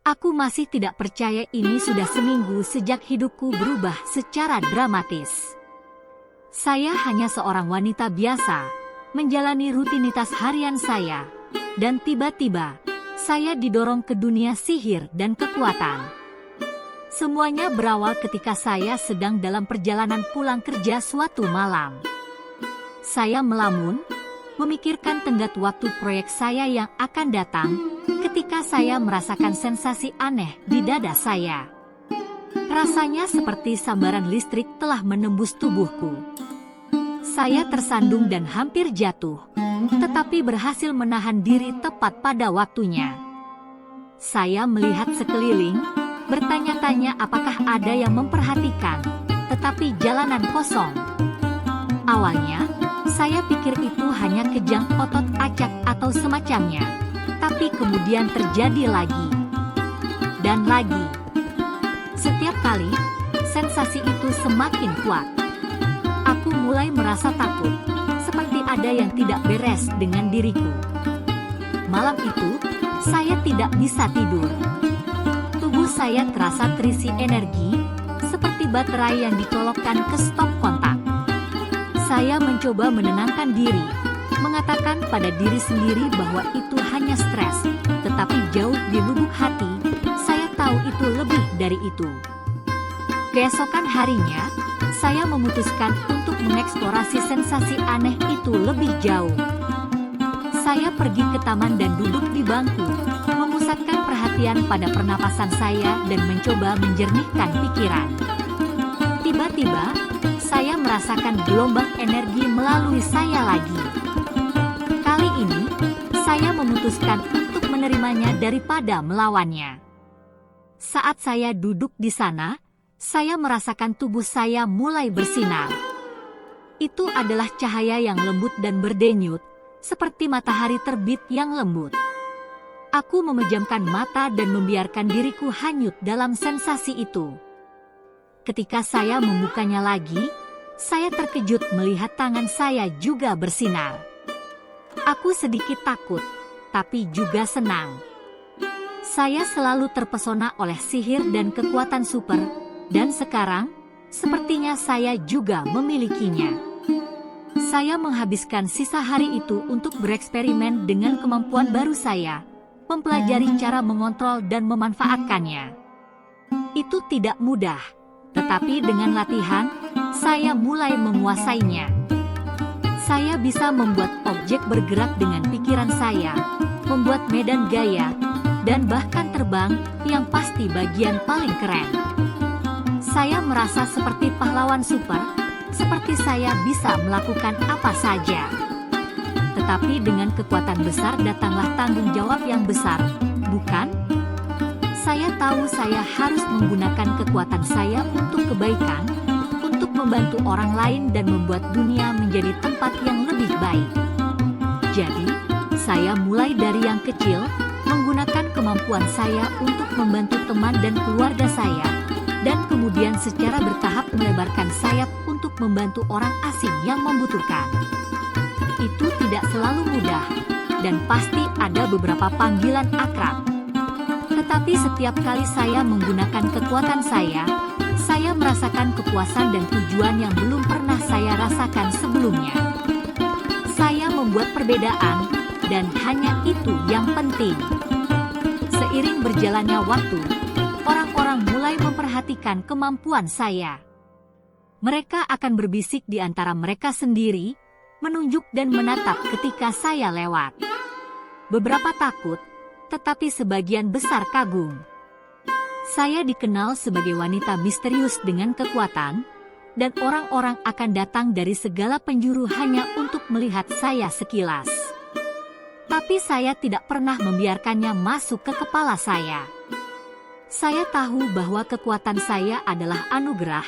Aku masih tidak percaya ini sudah seminggu sejak hidupku berubah secara dramatis. Saya hanya seorang wanita biasa, menjalani rutinitas harian saya, dan tiba-tiba, saya didorong ke dunia sihir dan kekuatan. Semuanya berawal ketika saya sedang dalam perjalanan pulang kerja suatu malam. Saya melamun, memikirkan tenggat waktu proyek saya yang akan datang, ketika saya merasakan sensasi aneh di dada saya. Rasanya seperti sambaran listrik telah menembus tubuhku. Saya tersandung dan hampir jatuh, tetapi berhasil menahan diri tepat pada waktunya. Saya melihat sekeliling, bertanya-tanya apakah ada yang memperhatikan, tetapi jalanan kosong. Awalnya, saya pikir itu hanya kejang otot acak atau semacamnya, tapi kemudian terjadi lagi, dan lagi. Setiap kali, sensasi itu semakin kuat. Aku mulai merasa takut, seperti ada yang tidak beres dengan diriku. Malam itu, saya tidak bisa tidur. Tubuh saya terasa terisi energi, seperti baterai yang dicolokkan ke stop kontak. Saya mencoba menenangkan diri, mengatakan pada diri sendiri bahwa itu hanya stres, tetapi jauh di lubuk hati, saya tahu itu lebih dari itu. Keesokan harinya, saya memutuskan untuk mengeksplorasi sensasi aneh itu lebih jauh. Saya pergi ke taman dan duduk di bangku, memusatkan perhatian pada pernapasan saya dan mencoba menjernihkan pikiran. Tiba-tiba, saya merasakan gelombang energi melalui saya lagi. Kali ini, saya memutuskan untuk menerimanya daripada melawannya. Saat saya duduk di sana, saya merasakan tubuh saya mulai bersinar. Itu adalah cahaya yang lembut dan berdenyut, seperti matahari terbit yang lembut. Aku memejamkan mata dan membiarkan diriku hanyut dalam sensasi itu. Ketika saya membukanya lagi, saya terkejut melihat tangan saya juga bersinar. Aku sedikit takut, tapi juga senang. Saya selalu terpesona oleh sihir dan kekuatan super, dan sekarang, sepertinya saya juga memilikinya. Saya menghabiskan sisa hari itu untuk bereksperimen dengan kemampuan baru saya, mempelajari cara mengontrol dan memanfaatkannya. Itu tidak mudah, tetapi dengan latihan, saya mulai menguasainya. Saya bisa membuat objek bergerak dengan pikiran saya, membuat medan gaya, dan bahkan terbang, yang pasti bagian paling keren. Saya merasa seperti pahlawan super, seperti saya bisa melakukan apa saja. Tetapi dengan kekuatan besar datanglah tanggung jawab yang besar, bukan? Saya tahu saya harus menggunakan kekuatan saya untuk kebaikan, untuk membantu orang lain dan membuat dunia menjadi tempat yang lebih baik. Jadi, saya mulai dari yang kecil, menggunakan kemampuan saya untuk membantu teman dan keluarga saya, dan kemudian secara bertahap melebarkan sayap untuk membantu orang asing yang membutuhkan. Itu tidak selalu mudah, dan pasti ada beberapa panggilan akrab. Tetapi setiap kali saya menggunakan kekuatan saya merasakan kepuasan dan tujuan yang belum pernah saya rasakan sebelumnya. Saya membuat perbedaan, dan hanya itu yang penting. Seiring berjalannya waktu, orang-orang mulai memperhatikan kemampuan saya. Mereka akan berbisik di antara mereka sendiri, menunjuk dan menatap ketika saya lewat. Beberapa takut, tetapi sebagian besar kagum. Saya dikenal sebagai wanita misterius dengan kekuatan, dan orang-orang akan datang dari segala penjuru hanya untuk melihat saya sekilas. Tapi saya tidak pernah membiarkannya masuk ke kepala saya. Saya tahu bahwa kekuatan saya adalah anugerah,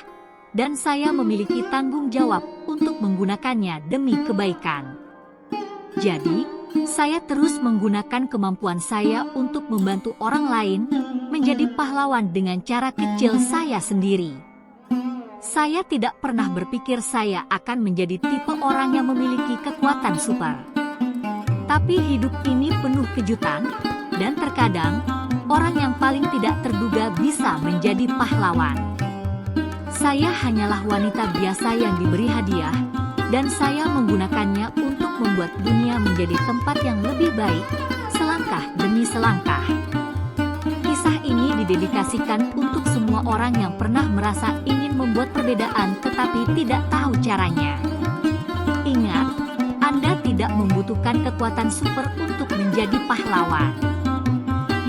dan saya memiliki tanggung jawab untuk menggunakannya demi kebaikan. Jadi, saya terus menggunakan kemampuan saya untuk membantu orang lain menjadi pahlawan dengan cara kecil saya sendiri. Saya tidak pernah berpikir saya akan menjadi tipe orang yang memiliki kekuatan super. Tapi hidup ini penuh kejutan, dan terkadang orang yang paling tidak terduga bisa menjadi pahlawan. Saya hanyalah wanita biasa yang diberi hadiah, dan saya menggunakannya untuk membuat dunia menjadi tempat yang lebih baik, selangkah demi selangkah. Kisah ini didedikasikan untuk semua orang yang pernah merasa ingin membuat perbedaan tetapi tidak tahu caranya. Ingat, Anda tidak membutuhkan kekuatan super untuk menjadi pahlawan.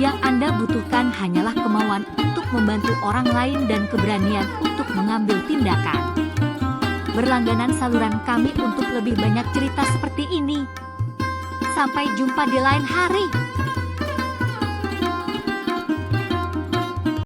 Yang Anda butuhkan hanyalah kemauan untuk membantu orang lain dan keberanian untuk mengambil tindakan. Berlangganan saluran kami untuk lebih banyak cerita seperti ini. Sampai jumpa di lain hari.